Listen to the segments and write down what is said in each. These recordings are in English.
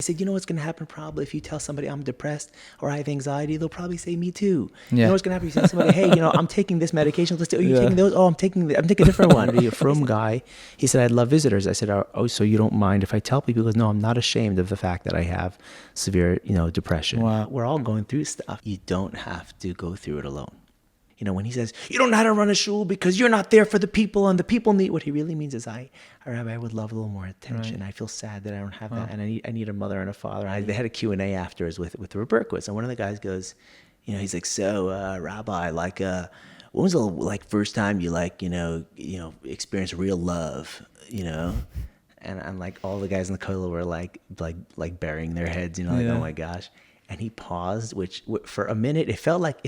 said, you know what's going to happen probably if you tell somebody I'm depressed or I have anxiety, they'll probably say me too. Yeah. You know what's going to happen if you tell somebody, hey, I'm taking this medication. Let's do, are you taking those? Oh, I'm taking a different one. Are you a from guy? He said, I'd love visitors. I said, oh, so you don't mind if I tell people? He goes, no, I'm not ashamed of the fact that I have severe, depression. Wow. We're all going through stuff. You don't have to go through it alone. When he says, you don't know how to run a shul because you're not there for the people and the people need, what he really means is Rabbi, I would love a little more attention. Right. I feel sad that I don't have that. And I need a mother and a father. They had a Q&A afterwards with Rabbi Berkowitz. And one of the guys goes, he's like, so Rabbi, when was the first time you experienced real love, And I'm like, all the guys in the kollel were like burying their heads, oh my gosh. And he paused, which for a minute, it felt like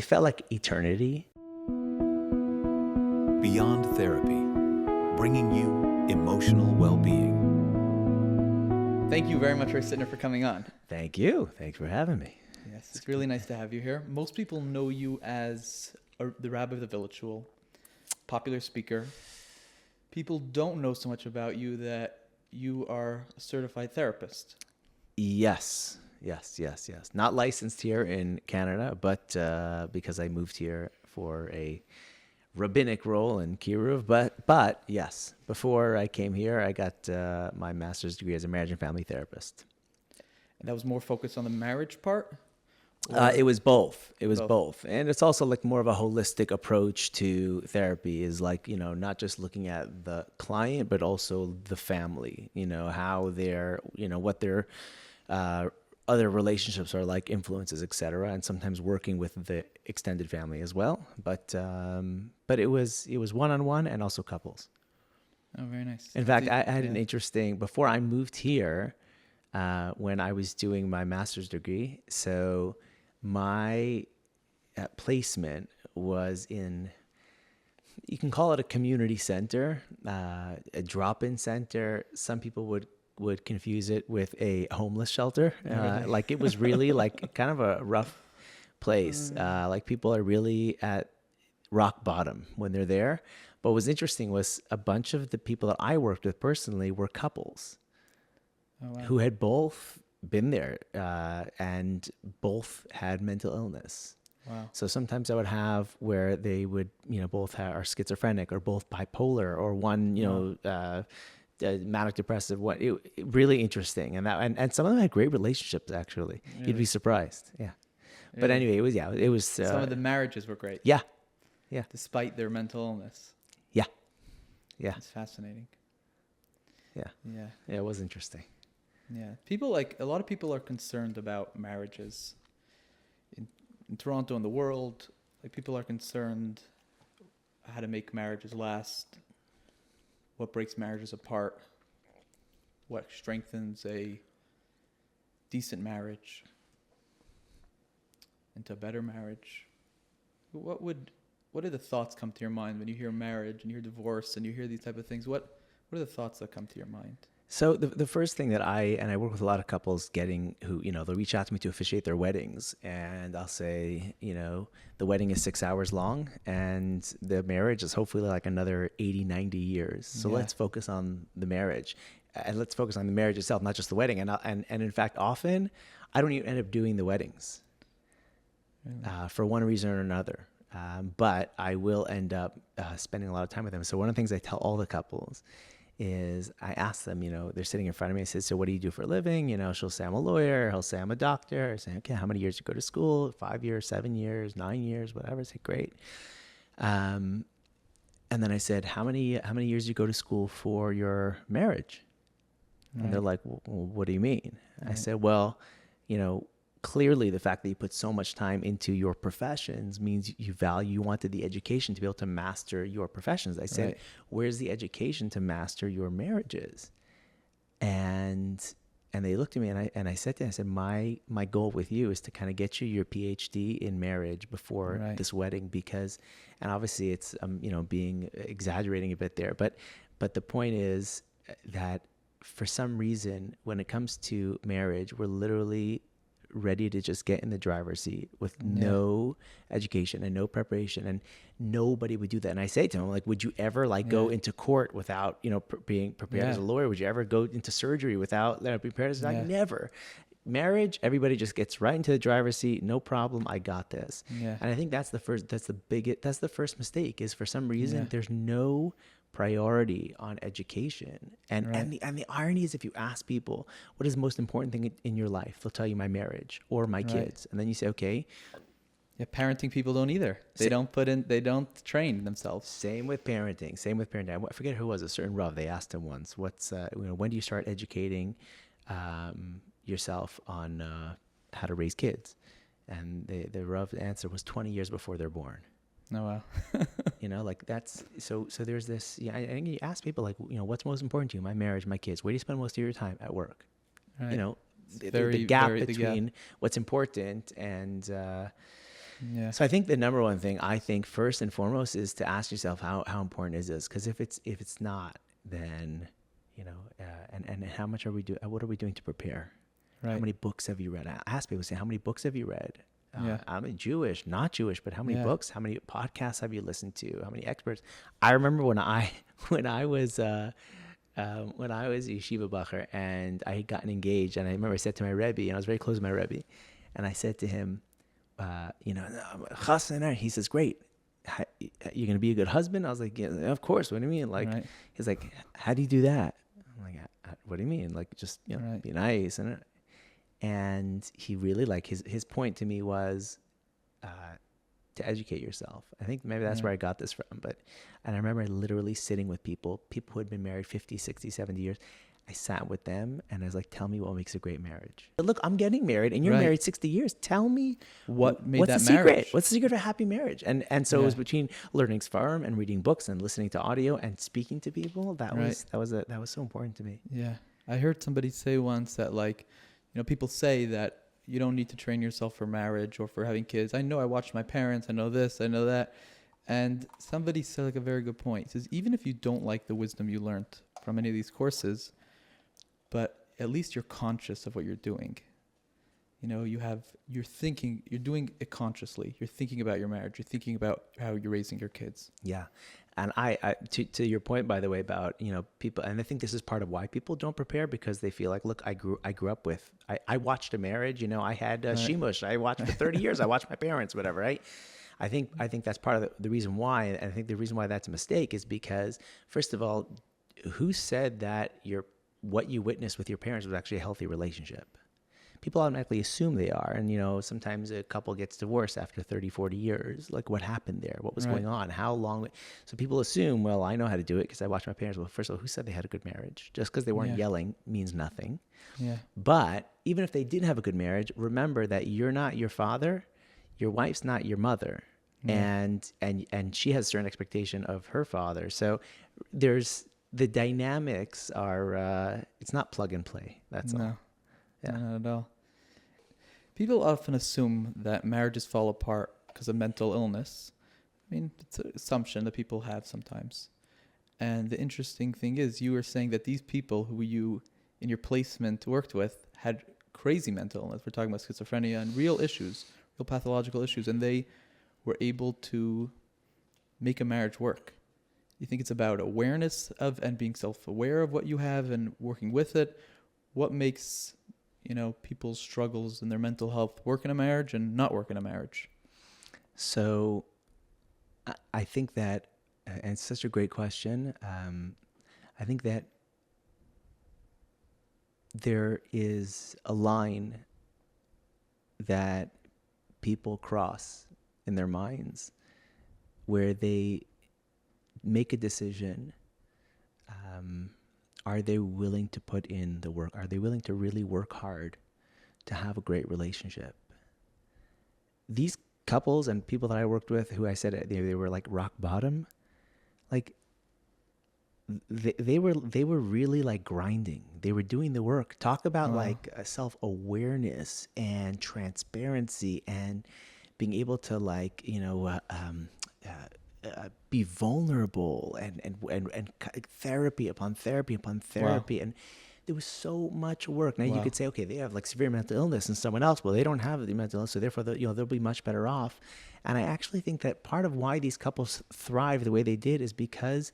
eternity. Beyond Therapy, bringing you emotional well-being. Thank you very much, Rabbi Sytner, for coming on. Thank you. Thanks for having me. Yes, it's really nice to have you here. Most people know you as the rabbi of the village shul, popular speaker. People don't know so much about you that you are a certified therapist. Yes. Not licensed here in Canada, but because I moved here for a rabbinic role in Kiruv. But yes, before I came here, I got my master's degree as a marriage and family therapist. And that was more focused on the marriage part? It was both. Both. And it's also more of a holistic approach to therapy, is not just looking at the client, but also the family, how they're, what their other relationships are like, influences, etc., and sometimes working with the extended family as well. But it was one-on-one and also couples. Oh, very nice. In fact, I had an interesting, before I moved here, when I was doing my master's degree, so my placement was in, you can call it a community center, a drop-in center. Some people would confuse it with a homeless shelter. It was really kind of a rough place. People are really at rock bottom when they're there. But what was interesting was a bunch of the people that I worked with personally were couples who had both been there and both had mental illness. Wow. So sometimes I would have where they would, both are schizophrenic or both bipolar or one, manic depressive. Really interesting, and some of them had great relationships. Actually, really? You'd be surprised. Yeah, but anyway, it was. Some of the marriages were great. Yeah. Despite their mental illness. Yeah. It's fascinating. Yeah, it was interesting. Yeah, a lot of people are concerned about marriages in Toronto and the world. People are concerned how to make marriages last. What breaks marriages apart? What strengthens a decent marriage into a better marriage? What are the thoughts come to your mind when you hear marriage and you hear divorce and you hear these type of things? What are the thoughts that come to your mind? So the first thing that I work with a lot of couples who, they'll reach out to me to officiate their weddings, and I'll say, the wedding is 6 hours long and the marriage is hopefully another 80, 90 years. So let's focus on the marriage, and let's focus on the marriage itself, not just the wedding. And in fact, often I don't even end up doing the weddings for one reason or another. But I will end up spending a lot of time with them. So one of the things I tell all the couples is I ask them, they're sitting in front of me. I say, so what do you do for a living? She'll say, I'm a lawyer. He'll say, I'm a doctor. I say, okay, how many years do you go to school? 5 years, 7 years, 9 years, whatever. I say, great. And then I said, how many years do you go to school for your marriage? Right. And they're like, well, what do you mean? Right. I said, well, clearly the fact that you put so much time into your professions means you wanted the education to be able to master your professions. I said, where's the education to master your marriages? And they looked at me and I said to them, I said, my goal with you is to kind of get you your PhD in marriage before this wedding, because, and obviously it's, being exaggerating a bit there, but the point is that for some reason, when it comes to marriage, we're literally ready to just get in the driver's seat with no education and no preparation, and nobody would do that. And I say to him, would you ever go into court without, being prepared as a lawyer? Would you ever go into surgery without being prepared as a doctor? Never. Marriage, everybody just gets right into the driver's seat. No problem. I got this. Yeah. And I think that's the first mistake is for some reason Yeah. there's no priority on education. And Right. the irony is if you ask people what is the most important thing in your life, they'll tell you my marriage or my Right. kids. And then you say, okay, Yeah, parenting people don't either. They don't train themselves. same with parenting. I forget who it was, a certain Rav. They asked him once, when do you start educating yourself on how to raise kids? And the Rav's answer was 20 years before they're born. Oh, wow. Like that's, so there's this, I think you ask people like, what's most important to you? My marriage, my kids. Where do you spend most of your time? At work. Right. The gap between what's important and, Yeah. so I think the number one thing first and foremost is to ask yourself how important is this? Because if it's not, then and how much are we doing? What are we doing to prepare? Right. How many books have you read? I ask people, say, how many books have you read? Yeah. I'm Jewish, not Jewish, but how many Yeah. books? How many podcasts have you listened to? How many experts? I remember when I was yeshiva bacher and I had gotten engaged, and I remember I said to my Rebbe, and I was very close to my Rebbe, and I said to him, chassan. He says, great. You're going to be a good husband? I was like, yeah, of course. What do you mean? Like, Right. he's like, how do you do that? I'm like, what do you mean? Like, just, Right. be nice. And he really, like, his point to me was to educate yourself. I think maybe that's Yeah. where I got this from. And I remember literally sitting with people who had been married 50, 60, 70 years. I sat with them and I was like, tell me what makes a great marriage. But look, I'm getting married and you're Right. married 60 years. Tell me What made what's that the marriage? secret? What's the secret of a happy marriage? And so it Yeah. was between learning Sfarim and reading books and listening to audio and speaking to people. That Right. was so important to me. Yeah. I heard somebody say once that, like, people say that you don't need to train yourself for marriage or for having kids. I know I watched my parents. I know this. I know that. And somebody said, like, a very good point. He says, even if you don't like the wisdom you learned from any of these courses, but at least you're conscious of what you're doing. You're thinking, you're doing it consciously. You're thinking about your marriage. You're thinking about how you're raising your kids. Yeah. And I to your point, by the way, about, people, and I think this is part of why people don't prepare, because they feel like, look, I grew up with, I watched a marriage, I had Right. Shimush, I watched for 30 years, I watched my parents, whatever, right? I think that's part of the reason why, and I think the reason why that's a mistake is because, first of all, who said that what you witnessed with your parents was actually a healthy relationship? People automatically assume they are. And, sometimes a couple gets divorced after 30, 40 years. Like, what happened there? What was Right. going on? How long? So people assume, well, I know how to do it because I watched my parents. Well, first of all, who said they had a good marriage? Just because they weren't Yeah. yelling means nothing. Yeah. But even if they didn't have a good marriage, remember that you're not your father. Your wife's not your mother. Yeah. And she has a certain expectation of her father. So the dynamics are, it's not plug and play. That's No. all. Yeah. No, not at all. People often assume that marriages fall apart because of mental illness. I mean, it's an assumption that people have sometimes. And the interesting thing is, you were saying that these people who you, in your placement, worked with had crazy mental illness. We're talking about schizophrenia and real issues, real pathological issues, and they were able to make a marriage work. You think it's about awareness of and being self-aware of what you have and working with it? What makes people's struggles and their mental health work in a marriage and not work in a marriage? So I think that, and it's such a great question. I think that there is a line that people cross in their minds where they make a decision. Are they willing to put in the work? Are they willing to really work hard to have a great relationship? These couples and people that I worked with who I said they were like rock bottom, like they were really like grinding. They were doing the work. Talk about Wow. like self-awareness and transparency and being able to like, be vulnerable and therapy upon therapy upon therapy. Wow. And there was so much work. Now you Wow. could say, okay, they have like severe mental illness and someone else, well, they don't have the mental illness. So therefore they'll be much better off. And I actually think that part of why these couples thrive the way they did is because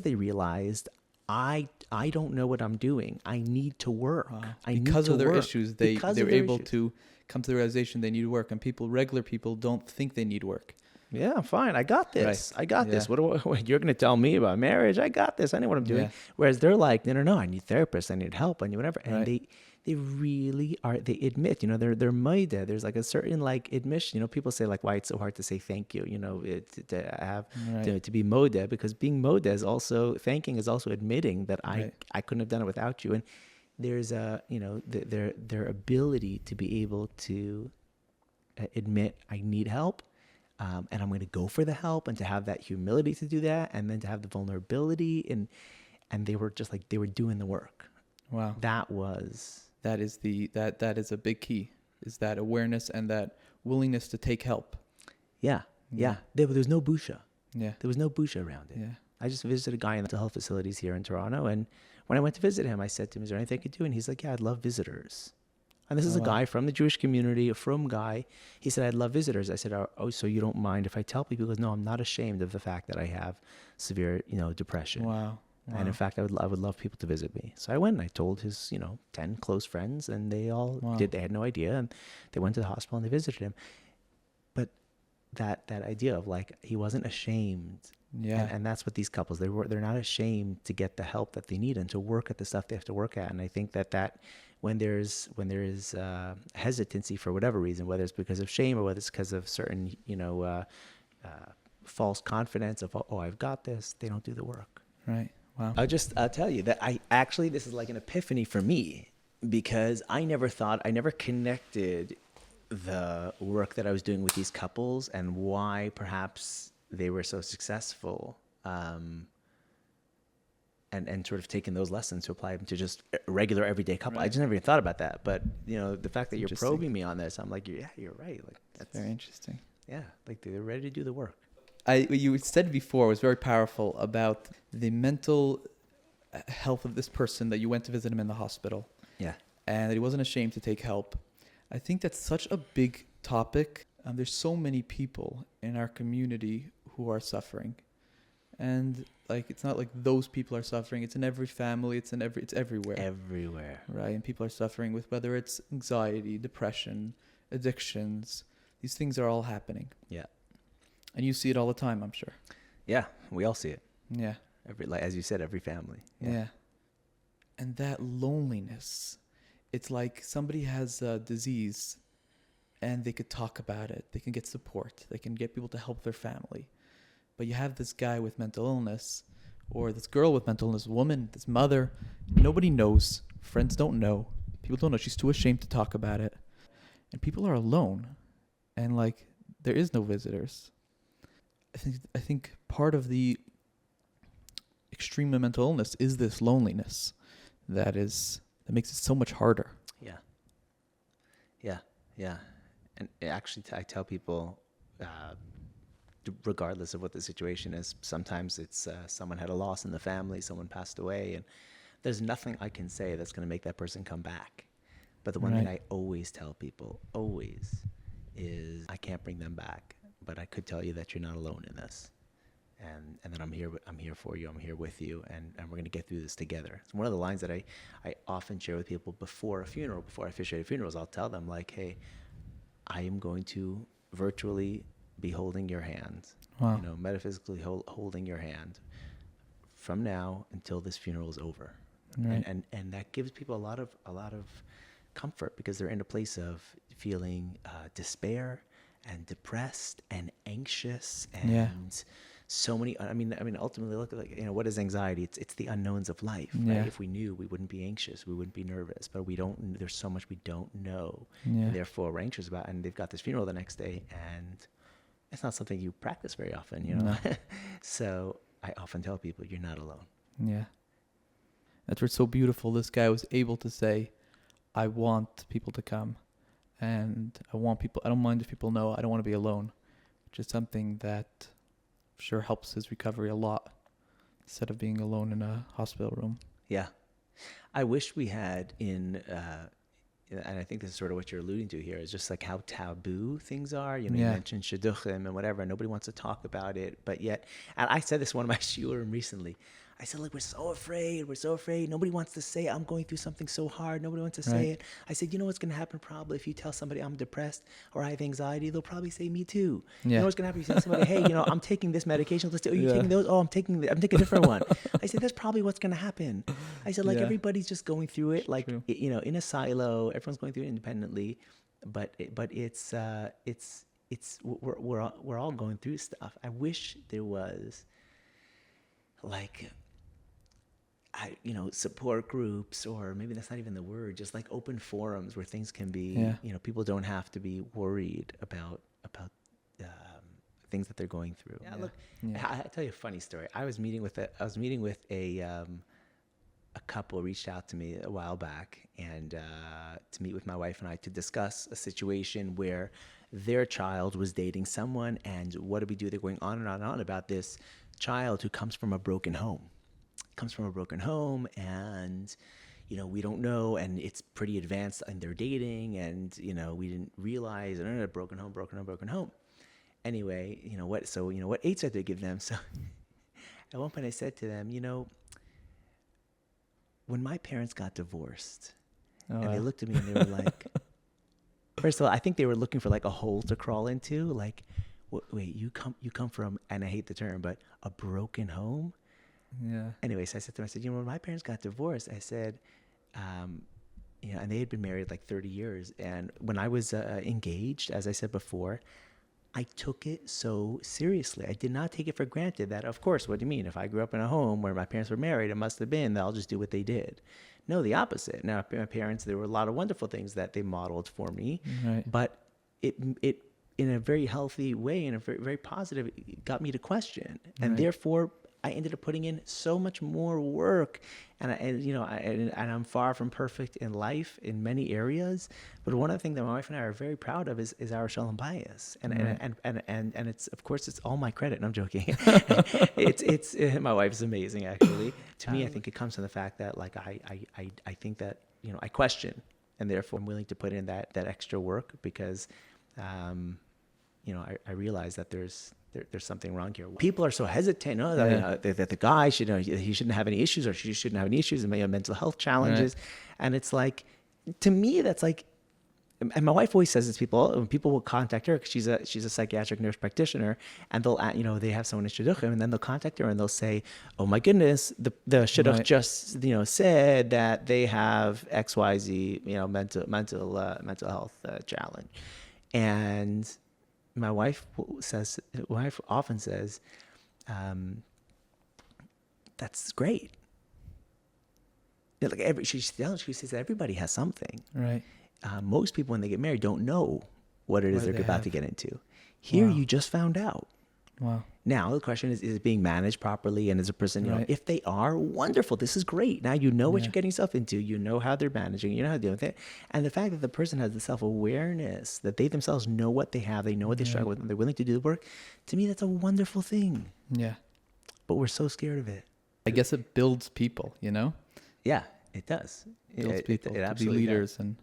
they realized I don't know what I'm doing. I need to work. I need Because to of their work. issues, Because they're of their able issues. to come to the realization they need work, and regular people don't think they need work. Yeah, I'm fine. I got this. Right. I got this. Yeah. What you're going to tell me about marriage? I got this. I know what I'm doing. Yeah. Whereas they're like, no, I need therapists. I need help. I need whatever. And Right. they really are. They admit, they're moida. There's like a certain like admission. People say like why it's so hard to say thank you. To be moda, because being moda is also thanking is also admitting that I couldn't have done it without you. And there's their ability to be able to admit I need help. And I'm going to go for the help, and to have that humility to do that, and then to have the vulnerability, and they were just like, they were doing the work. Wow. That is That is a big key, is that awareness and that willingness to take help. yeah. There was no busha. Yeah. There was no busha around it. Yeah. I just visited a guy in the mental health facilities here in Toronto, and when I went to visit him, I said to him, "Is there anything I could do?" And he's like, "Yeah, I'd love visitors." And this is a guy from the Jewish community, a frum guy. He said, "I'd love visitors." I said, "Oh, so you don't mind if I tell people?" He goes, "No, I'm not ashamed of the fact that I have severe, depression. Wow. And in fact, I would love people to visit me." So I went and I told his, 10 close friends, and they all did. They had no idea, and they went to the hospital and they visited him. But that idea of like, he wasn't ashamed. Yeah. And that's what these couples, they're not ashamed to get the help that they need and to work at the stuff they have to work at. And I think that when there is hesitancy for whatever reason, whether it's because of shame or whether it's because of certain, false confidence of, oh, I've got this, they don't do the work. Right. Wow. I'll tell you that this is like an epiphany for me, because I never connected the work that I was doing with these couples and why perhaps they were so successful, and sort of taking those lessons to apply them to just a regular everyday couple. I just never even thought about that. But, the fact that you're probing me on this, I'm like, yeah, you're right. Like, that's very interesting. Yeah. Like, they're ready to do the work. What you said before was very powerful about the mental health of this person that you went to visit him in the hospital. Yeah. And that he wasn't ashamed to take help. I think that's such a big topic. There's so many people in our community who are suffering. And like, it's not like those people are suffering. It's in every family. It's everywhere. Everywhere. Right. And people are suffering with whether it's anxiety, depression, addictions. These things are all happening. Yeah. And you see it all the time, I'm sure. Yeah. We all see it. Yeah. As you said, every family. Yeah. And that loneliness, it's like somebody has a disease and they could talk about it. They can get support. They can get people to help their family. But you have this guy with mental illness, or this girl with mental illness, woman, this mother. Nobody knows. Friends don't know. People don't know. She's too ashamed to talk about it. And people are alone. And like, there is no visitors. I think part of the extreme mental illness is this loneliness that makes it so much harder. Yeah. And actually, I tell people, regardless of what the situation is, sometimes it's someone had a loss in the family, someone passed away, and there's nothing I can say that's going to make that person come back. But the one thing I always tell people, is I can't bring them back, but I could tell you that you're not alone in this. And that I'm here for you, I'm here with you, and we're going to get through this together. It's one of the lines that I often share with people before I officiate funerals. I'll tell them like, hey, I am going to virtually be holding your hand, metaphysically holding your hand from now until this funeral is over. Right. And that gives people a lot of comfort, because they're in a place of feeling despair and depressed and anxious and so many. I mean, ultimately, look at what is anxiety? It's the unknowns of life. Yeah. Right? If we knew, we wouldn't be anxious, we wouldn't be nervous. But we don't. There's so much we don't know, and therefore we're anxious about. And they've got this funeral the next day, and it's not something you practice very often, No. So I often tell people, you're not alone. Yeah, that's where it's so beautiful. This guy was able to say, I want people to come, and I don't mind if people know I don't want to be alone, which is something that sure helps his recovery a lot, instead of being alone in a hospital room. Yeah. I wish we had and I think this is sort of what you're alluding to here, is just like how taboo things are. You mentioned shidduchim and whatever, and nobody wants to talk about it. But yet, and I said this in one of my shiurim recently, I said, look, we're so afraid. We're so afraid. Nobody wants to say I'm going through something so hard. Nobody wants to say it. I said, you know what's going to happen probably if you tell somebody I'm depressed or I have anxiety, they'll probably say me too. You know what's going to happen if you tell somebody, hey, I'm taking this medication. Let's do, are you taking those? Oh, I'm taking a different one. I said, that's probably what's going to happen. I said, like, everybody's just going through it, like, in a silo. Everyone's going through it independently. But we're all going through stuff. I wish there was like, support groups, or maybe that's not even the word, just like open forums where things can be, people don't have to be worried about things that they're going through. I'll tell you a funny story. I was meeting with a couple reached out to me a while back, and to meet with my wife and I to discuss a situation where their child was dating someone, and what do we do? They're going on and on and on about this child who comes from a broken home. And we don't know, and it's pretty advanced in their dating, and we didn't realize, broken home. Anyway, what aids did they give them? So at one point I said to them, when my parents got divorced, and they looked at me and they were like, first of all, I think they were looking for like a hole to crawl into, like, wait, you come from, and I hate the term, but a broken home? Yeah. Anyway, so I said to them, when my parents got divorced, I said, and they had been married like 30 years. And when I was engaged, as I said before, I took it so seriously. I did not take it for granted that, of course, what do you mean? If I grew up in a home where my parents were married, it must have been, they'll just do what they did. No, the opposite. Now, my parents, there were a lot of wonderful things that they modeled for me, but it in a very healthy way, in a very, very positive, it got me to question. And therefore, I ended up putting in so much more work, and I'm far from perfect in life in many areas. But one of the things that my wife and I are very proud of is our shalom bayis, and it's, of course, it's all my credit. And I'm joking. it's my wife's amazing, actually. To me, I think it comes from the fact that, like, I think that I question, and therefore I'm willing to put in that extra work because I realize that there's something wrong here. People are so hesitant. That the guy he shouldn't have any issues, or she shouldn't have any issues, and may have mental health challenges. And it's like, to me, that's like, and my wife always says this. When people will contact her, because she's a psychiatric nurse practitioner, and they'll they have someone in shidduchim, and then they'll contact her and they'll say, "Oh my goodness, the shidduch just said that they have XYZ mental health challenge," and my wife often says, "That's great." Like she says that everybody has something. Right. Most people, when they get married, don't know what it is they're about to get into. Here, you just found out. Wow. Now the question is it being managed properly, and is a person, if they are, wonderful. This is great. Now you know what you're getting yourself into. You know how they're managing. You know how to deal with it. And the fact that the person has the self-awareness, that they themselves know what they have, they know what they struggle with, and they're willing to do the work. To me, that's a wonderful thing. Yeah. But we're so scared of it. I guess it builds people. Yeah, it does. It builds people it to be leaders does. and.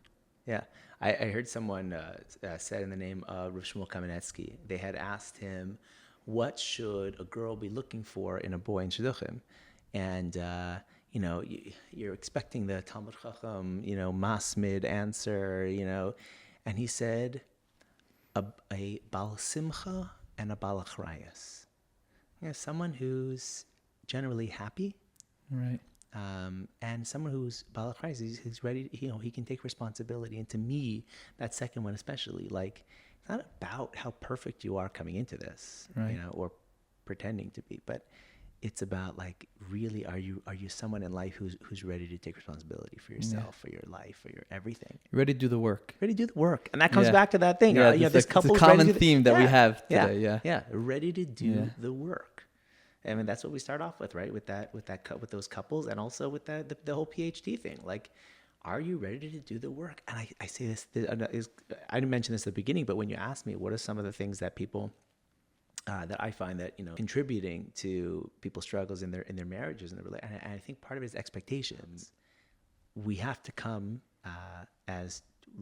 Yeah, I heard someone said in the name of Rav Shmuel Kamenetsky, they had asked him, what should a girl be looking for in a boy in shidduchim? And, you're expecting the Talmud Chacham, masmid answer, and he said, a bal simcha and a bal achrayas. Someone who's generally happy. Right. And someone who's balachrais, he's ready, he can take responsibility. And to me, that second one especially, like, it's not about how perfect you are coming into this, or pretending to be, but it's about, like, really, are you someone in life who's ready to take responsibility for yourself, for your life, for your everything? Ready to do the work. And that comes back to that thing. This couple. It's a common theme that we have today. Yeah. Ready to do the work. I mean, that's what we start off with, right? With those couples, and also with the whole PhD thing. Like, are you ready to do the work? And I say this, I didn't mention this at the beginning, but when you ask me, what are some of the things that people, that I find that, contributing to people's struggles in their marriages and and I think part of it is expectations. We have to come as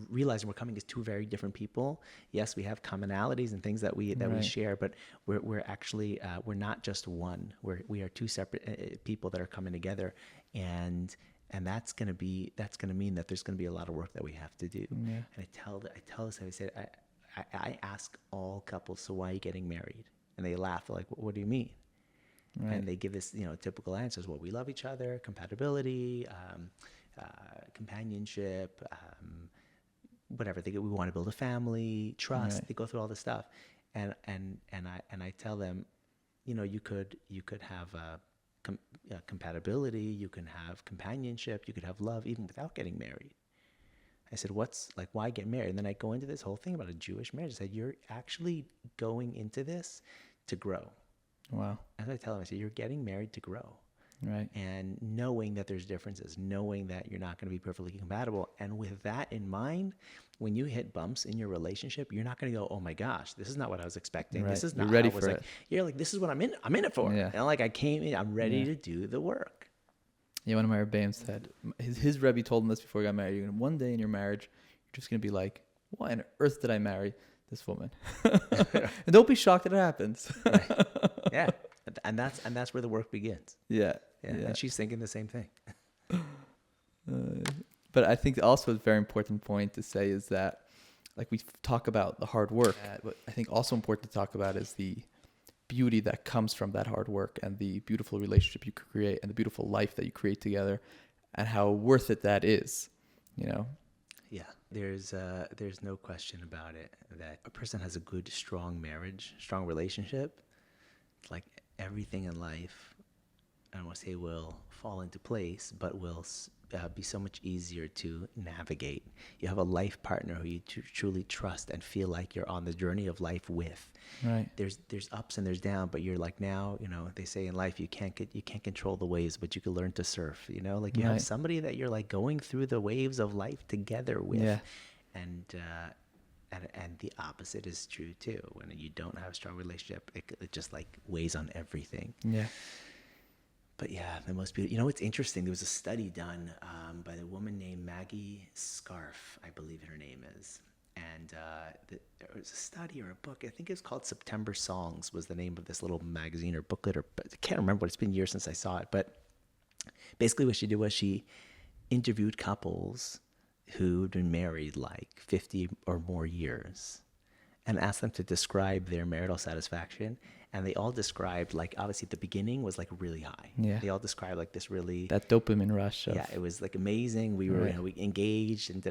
realizing we're coming as two very different people. Yes, we have commonalities and things that we Right. share, but we're actually we're not just one. We are two separate people that are coming together, and that's gonna mean that there's gonna be a lot of work that we have to do. Yeah. And I tell this, I say, I ask all couples, so why are you getting married? And they laugh. They're like, what do you mean? Right. And they give this, typical answers. Well, we love each other, compatibility, companionship, whatever. We want to build a family, trust. Right. They go through all this stuff, and I tell them, you could have compatibility, you can have companionship, you could have love even without getting married. I said, why get married? And then I go into this whole thing about a Jewish marriage. I said, you're actually going into this to grow. Wow. As I tell them, I say, you're getting married to grow. Right. And knowing that there's differences, knowing that you're not going to be perfectly compatible. And with that in mind, when you hit bumps in your relationship, you're not going to go, oh my gosh, this is not what I was expecting. Right. This is You're not ready how it was for like. it. You're like, this is what I'm in it for. Yeah. And like, I came in, I'm ready Yeah. to do the work. Yeah, one of my Rebbeim said, his Rebbe told him this before he got married. You're gonna, one day in your marriage, you're just going to be like, why on earth did I marry this woman? And don't be shocked that it happens. Right. Yeah. And that's where the work begins. Yeah. Yeah. And she's thinking the same thing. But I think also a very important point to say is that, like, we talk about the hard work, but I think also important to talk about is the beauty that comes from that hard work and the beautiful relationship you create and the beautiful life that you create together and how worth it that is, Yeah, there's no question about it that a person has a good, strong marriage, strong relationship, like everything in life, I don't want to say will fall into place, but will be so much easier to navigate. You have a life partner who you truly trust and feel like you're on the journey of life with. Right. There's ups and there's downs, but you're like, now, they say in life you can't control the waves, but you can learn to surf. Like you have Right. somebody that you're like going through the waves of life together with. Yeah. And the opposite is true too. When you don't have a strong relationship, it just like weighs on everything. Yeah. But yeah, the most beautiful. It's interesting. There was a study done by a woman named Maggie Scarf, I believe her name is. And there was a study or a book. I think it was called September Songs was the name of this little magazine or booklet. I can't remember. It's been years since I saw it. But basically what she did was she interviewed couples who had been married like 50 or more years and asked them to describe their marital satisfaction. And they all described, like, obviously the beginning was like really high. Yeah. They all described like this really, That dopamine rush of, yeah, it was like amazing. We were, Right. we engaged and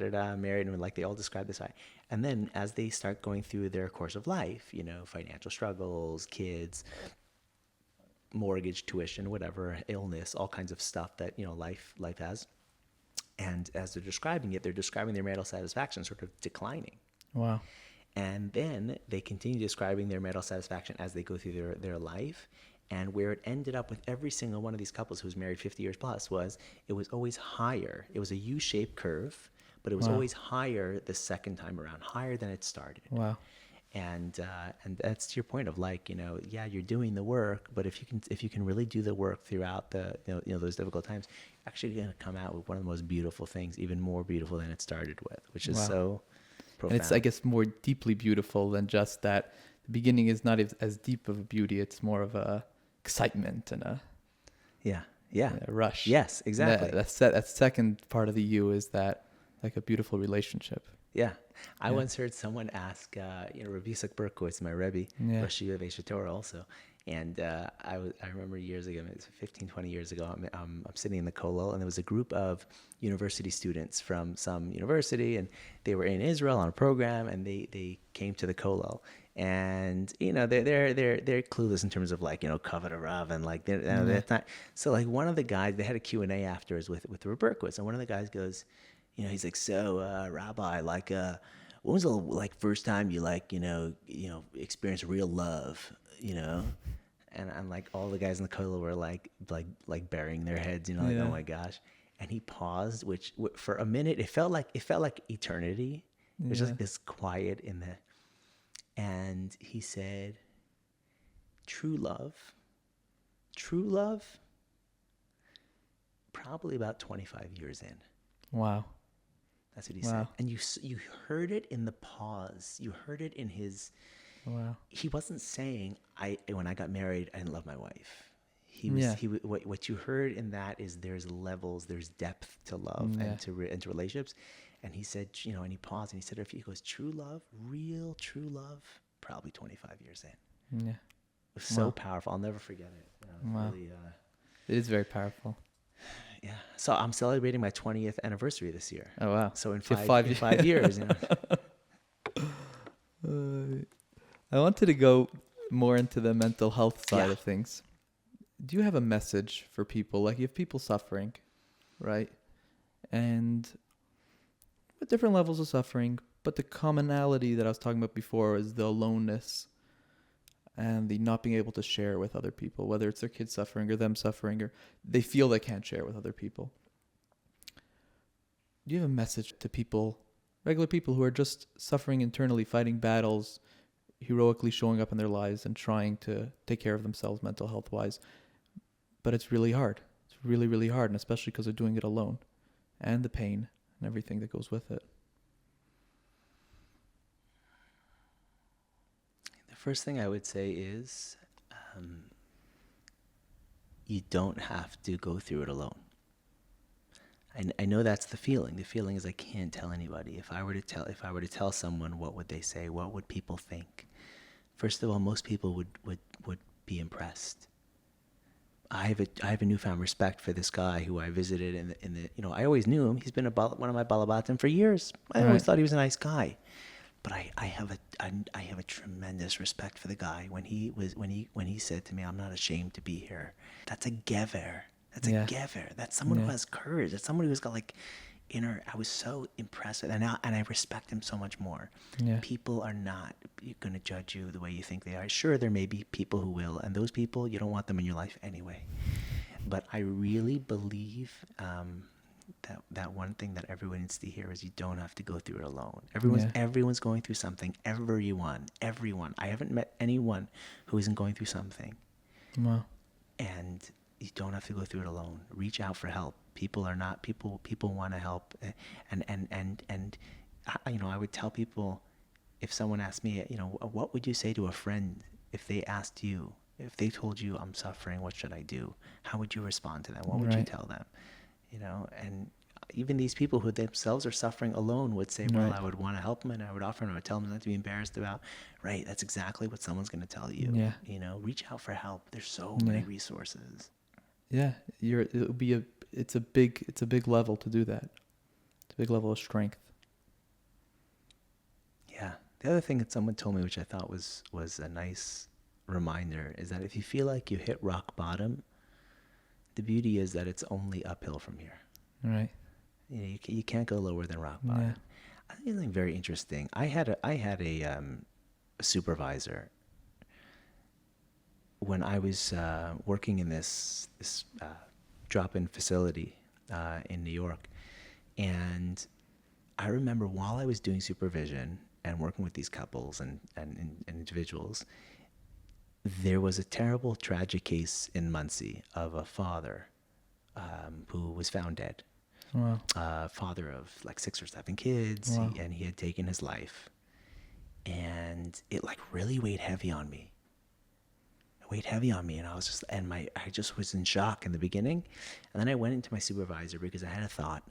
married, and like they all described this high. And then as they start going through their course of life, financial struggles, kids, mortgage, tuition, whatever, illness, all kinds of stuff that, life has. And as they're describing it, they're describing their marital satisfaction sort of declining. wow. And then they continue describing their marital satisfaction as they go through their life. And where it ended up with every single one of these couples who was married 50 years plus was it was always higher. It was a U-shaped curve, but it was Wow. always higher the second time around, higher than it started. Wow. And that's to your point of like, yeah, you're doing the work, but if you can really do the work throughout the those difficult times, you're actually going to come out with one of the most beautiful things, even more beautiful than it started with, which is Wow. so profound. And it's, I guess, more deeply beautiful than just that. The beginning is not as deep of a beauty. It's more of a excitement and a rush. Yes, exactly. That second part of the you is that like a beautiful relationship. Yeah. I Yeah. once heard someone ask, Rabbi Sytner, my Rebbe, Yeah. Rosh Yeshiva Torah also. And I remember years ago, it was 15, 20 years ago, I'm sitting in the kollel, and there was a group of university students from some university, and they were in Israel on a program, and they came to the kollel. And they're clueless in terms of like kavod harav and like they're not. So like one of the guys, they had a Q&A afterwards with Rabbi Berkowitz, and one of the guys goes, he's like, so Rabbi, like when was the like first time you like experienced real love, and like all the guys in the kollel were like burying their heads, like, Yeah. oh my gosh. And he paused, which for a minute it felt like eternity. It was just Yeah. like this quiet in the. And he said, true love, probably about 25 years in. Wow. That's what he Wow. said. And you heard it in the pause. You heard it in his. Wow. He wasn't saying, when I got married, I didn't love my wife. Yeah. What you heard in that is there's levels, there's depth to love Yeah. and to relationships. And he said, and he paused and he said, he goes, true love, real true love, probably 25 years in. Yeah. It was so Wow. powerful. I'll never forget it. Wow. Really, It is very powerful. yeah. So I'm celebrating my 20th anniversary this year. Oh, wow. So in So 5 years, I wanted to go more into the mental health side Yeah. of things. Do you have a message for people? Like, you have people suffering, right? And with different levels of suffering, but the commonality that I was talking about before is the aloneness and the not being able to share with other people, whether it's their kids suffering or them suffering, or they feel they can't share with other people. Do you have a message to people, regular people who are just suffering internally, fighting battles, heroically showing up in their lives and trying to take care of themselves mental health wise, but it's really hard. It's really, really hard, and especially because they're doing it alone, and the pain and everything that goes with it. The first thing I would say is, you don't have to go through it alone. I know that's the feeling. The feeling is I can't tell anybody. If I were to tell someone, what would they say? What would people think? First of all, most people would be impressed. I have a newfound respect for this guy who I visited in the I always knew him. He's been one of my balabatim for years. I always thought he was a nice guy, but I have a tremendous respect for the guy when he said to me, "I'm not ashamed to be here." That's a gever. That's a gever. That's someone who has courage. That's someone who's got like inner. I was so impressed with, and I respect him so much more. Yeah. People are not going to judge you the way you think they are. Sure, there may be people who will, and those people, you don't want them in your life anyway. But I really believe that one thing that everyone needs to hear is you don't have to go through it alone. Everyone's going through something. Everyone. I haven't met anyone who isn't going through something. Wow. And you don't have to go through it alone. Reach out for help. People want to help, and I would tell people, if someone asked me, what would you say to a friend if they asked you, if they told you, I'm suffering, what should I do? How would you respond to them? What would you tell them? And even these people who themselves are suffering alone would say, well, I would want to help them, and I would offer them, I would tell them not to be embarrassed about. Right, that's exactly what someone's going to tell you. Yeah. Reach out for help. There's so many resources. Yeah, it's a big level to do that. It's a big level of strength. Yeah. The other thing that someone told me, which I thought was a nice reminder, is that if you feel like you hit rock bottom, the beauty is that it's only uphill from here. Right. You can't go lower than rock bottom. Yeah. I think something very interesting. I had a supervisor when I was working in this drop-in facility in New York, and I remember while I was doing supervision and working with these couples and individuals, there was a terrible, tragic case in Muncie of a father who was found dead. Wow. Father of like 6 or 7 kids, Wow. and he had taken his life, and it like really weighed heavy on me. And I just was in shock in the beginning, and then I went into my supervisor because I had a thought.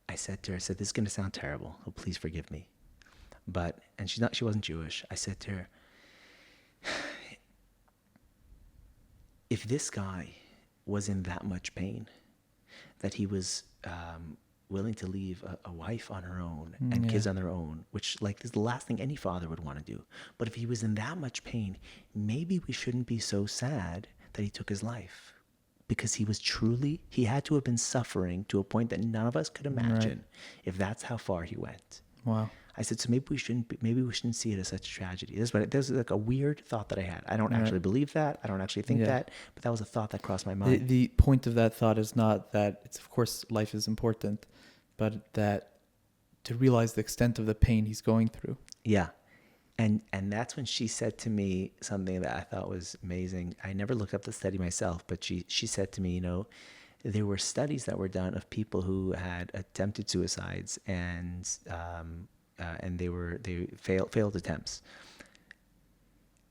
I said to her, this is going to sound terrible, so please forgive me, and she wasn't Jewish. I said to her, if this guy was in that much pain, that he was willing to leave a wife on her own and kids on their own, which like is the last thing any father would want to do. But if he was in that much pain, maybe we shouldn't be so sad that he took his life, because he had to have been suffering to a point that none of us could imagine if that's how far he went. Wow. I said, so maybe we shouldn't see it as such a tragedy. This was like a weird thought that I had. I don't actually believe that. I don't actually think that, but that was a thought that crossed my mind. The point of that thought is not that it's, of course, life is important, but that to realize the extent of the pain he's going through. Yeah. And that's when she said to me something that I thought was amazing. I never looked up the study myself, but she said to me, there were studies that were done of people who had attempted suicides, and they failed attempts.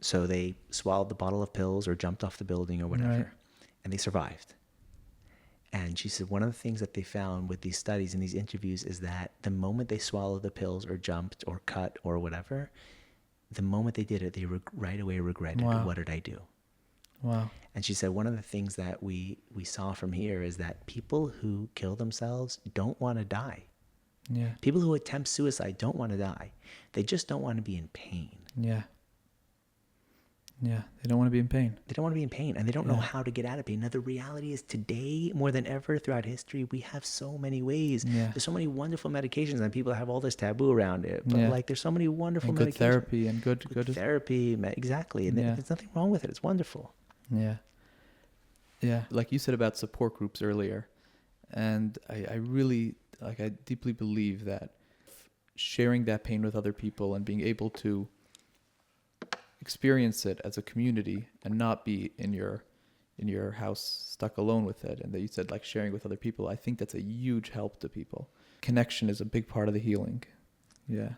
So they swallowed the bottle of pills or jumped off the building or whatever, Right. and they survived. And she said one of the things that they found with these studies and these interviews is that the moment they swallowed the pills or jumped or cut or whatever, the moment they did it, they right away regretted, Wow. what did I do? Wow. And she said one of the things that we saw from here is that people who kill themselves don't want to die. Yeah. People who attempt suicide don't want to die. They just don't want to be in pain. Yeah. Yeah. They don't want to be in pain. They don't want to be in pain, and they don't know Yeah. how to get out of pain. Now, the reality is today, more than ever throughout history, we have so many ways. Yeah. There's so many wonderful medications, and people have all this taboo around it. But Yeah. like, there's so many wonderful And medications. good therapy and good Therapy, exactly. And Yeah. there's nothing wrong with it. It's wonderful. Yeah. Yeah. Like you said about support groups earlier. And I really, like, I deeply believe that sharing that pain with other people and being able to experience it as a community and not be in your house stuck alone with it. And that you said, like, sharing with other people, I think that's a huge help to people. Connection is a big part of the healing. Yeah.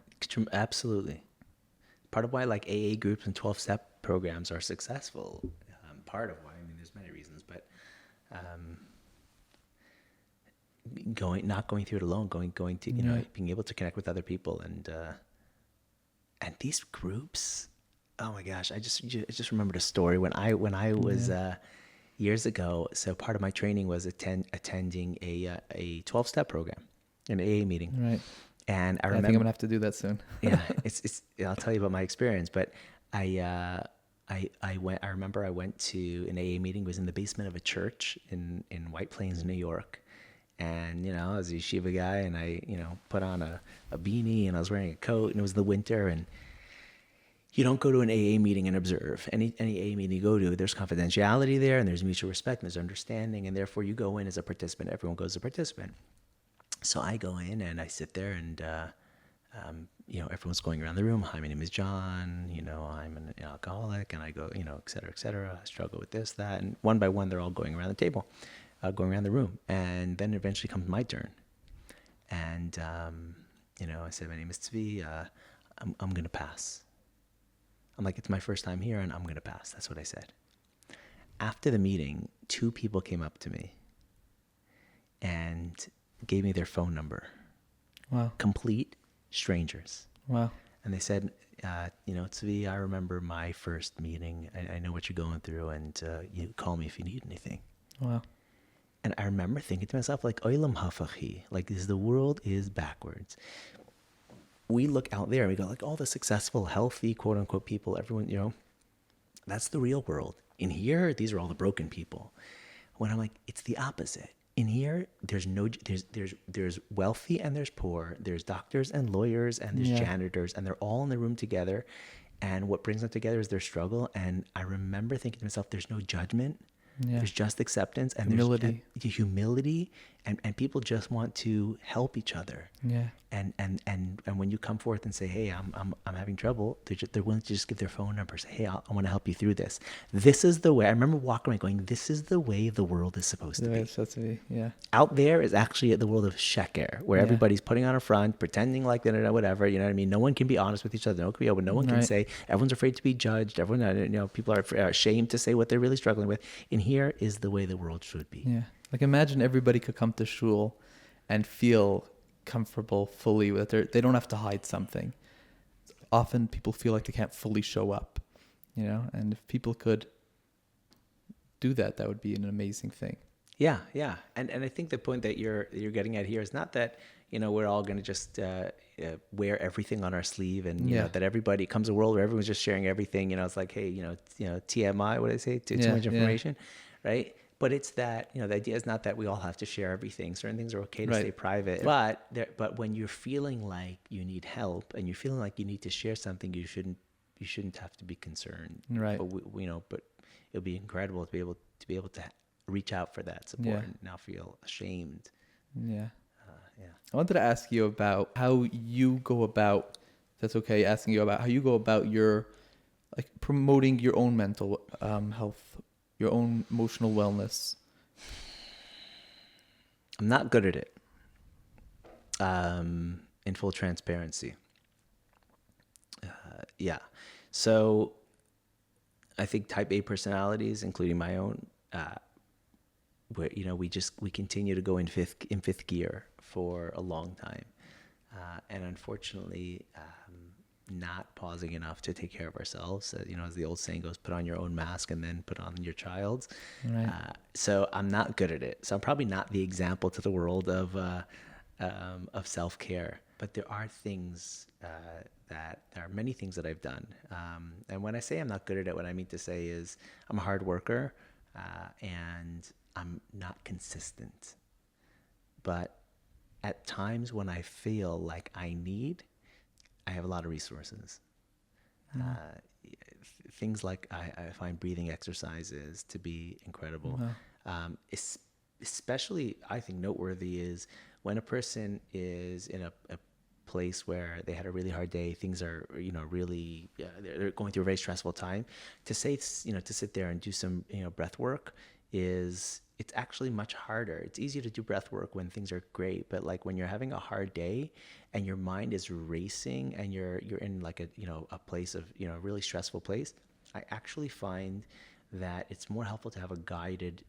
Absolutely. Part of why like AA groups and 12-step programs are successful. Part of why, I mean, there's many reasons, but not going through it alone, going to, you know, Yeah. being able to connect with other people, and these groups, oh my gosh, I just remembered a story when I was years ago. So part of my training was attending a 12-step program, an AA meeting. Right. And I I remember, think I'm gonna have to do that soon. yeah, it's I'll tell you about my experience, but I remember I went to an AA meeting. It was in the basement of a church in White Plains, New York. And, you know, I was a yeshiva guy, and I, you know, put on a beanie, and I was wearing a coat, and it was the winter, and you don't go to an AA meeting and observe. Any AA meeting you go to, there's confidentiality there, and there's mutual respect, and there's understanding, and therefore you go in as a participant. Everyone goes as a participant. So I go in, and I sit there, and, you know, everyone's going around the room. Hi, my name is John. You know, I'm an alcoholic, and I go, you know, et cetera, et cetera. I struggle with this, that, and one by one, they're all going around the table. Going around the room, and then eventually comes my turn, and you know, I said, my name is Tzvi. I'm gonna pass. I'm like, it's my first time here, and I'm gonna pass. That's what I said. After the meeting, 2 people came up to me and gave me their phone number. Wow. Complete strangers. Wow. And they said, you know, Tzvi, I remember my first meeting. I know what you're going through, and you call me if you need anything. Wow. And I remember thinking to myself, like, Olam hafachi, like, the world is backwards. We look out there and we go, like, all the successful, healthy, quote unquote people, everyone, you know, that's the real world. In here, these are all the broken people. When I'm like, it's the opposite. In here, there's wealthy and there's poor. There's doctors and lawyers and there's janitors, and they're all in the room together. And what brings them together is their struggle. And I remember thinking to myself, there's no judgment. Yeah. There's just acceptance and Humility. there's humility, and people just want to help each other. Yeah. And when you come forth and say, hey, I'm having trouble, they're willing to just give their phone number, say, hey, I want to help you through this. This is the way. I remember walking away going, this is the way the world is supposed to be. That's me. Yeah. Out there is actually the world of sheker, where everybody's putting on a front, pretending like they don't know whatever. You know what I mean? No one can be honest with each other. No one can be open. No one can say. Everyone's afraid to be judged. Everyone, you know, people are ashamed to say what they're really struggling with. And here is the way the world should be. Yeah. Like, imagine everybody could come to shul and feel comfortable fully with it. They don't have to hide something. Often people feel like they can't fully show up, you know, and if people could do that, that would be an amazing thing. Yeah, yeah. And I think the point that you're getting at here is not that, you know, we're all going to just wear everything on our sleeve, and you know, that everybody comes a world where everyone's just sharing everything. You know, it's like, hey, you know, TMI, what do they say? Too much information, right? But it's that, you know, the idea is not that we all have to share everything. Certain things are okay to stay private. But when you're feeling like you need help and you're feeling like you need to share something, you shouldn't have to be concerned. Right. But you know, but it'll be incredible to be able to reach out for that support and not feel ashamed. Yeah. Yeah. I wanted to ask you about how you go about, if that's okay, asking you about how you go about your, like, promoting your own mental health, your own emotional wellness. I'm not good at it. In full transparency. Yeah. So I think type A personalities, including my own, where, we continue to go in fifth gear for a long time. And unfortunately, not pausing enough to take care of ourselves. As the old saying goes, put on your own mask and then put on your child's. Right. So I'm not good at it. So I'm probably not the example to the world of self-care. But there are many things that I've done. And when I say I'm not good at it, what I mean to say is I'm a hard worker, and I'm not consistent. But at times when I feel like I have a lot of resources. Things like I find breathing exercises to be incredible. Especially, I think, noteworthy is when a person is in a place where they had a really hard day, things are, really, they're going through a very stressful time. To sit there and do some, breath work it's actually much harder. It's easier to do breath work when things are great, but like when you're having a hard day and your mind is racing and you're in like a place of, really stressful place, I actually find that it's more helpful to have a guided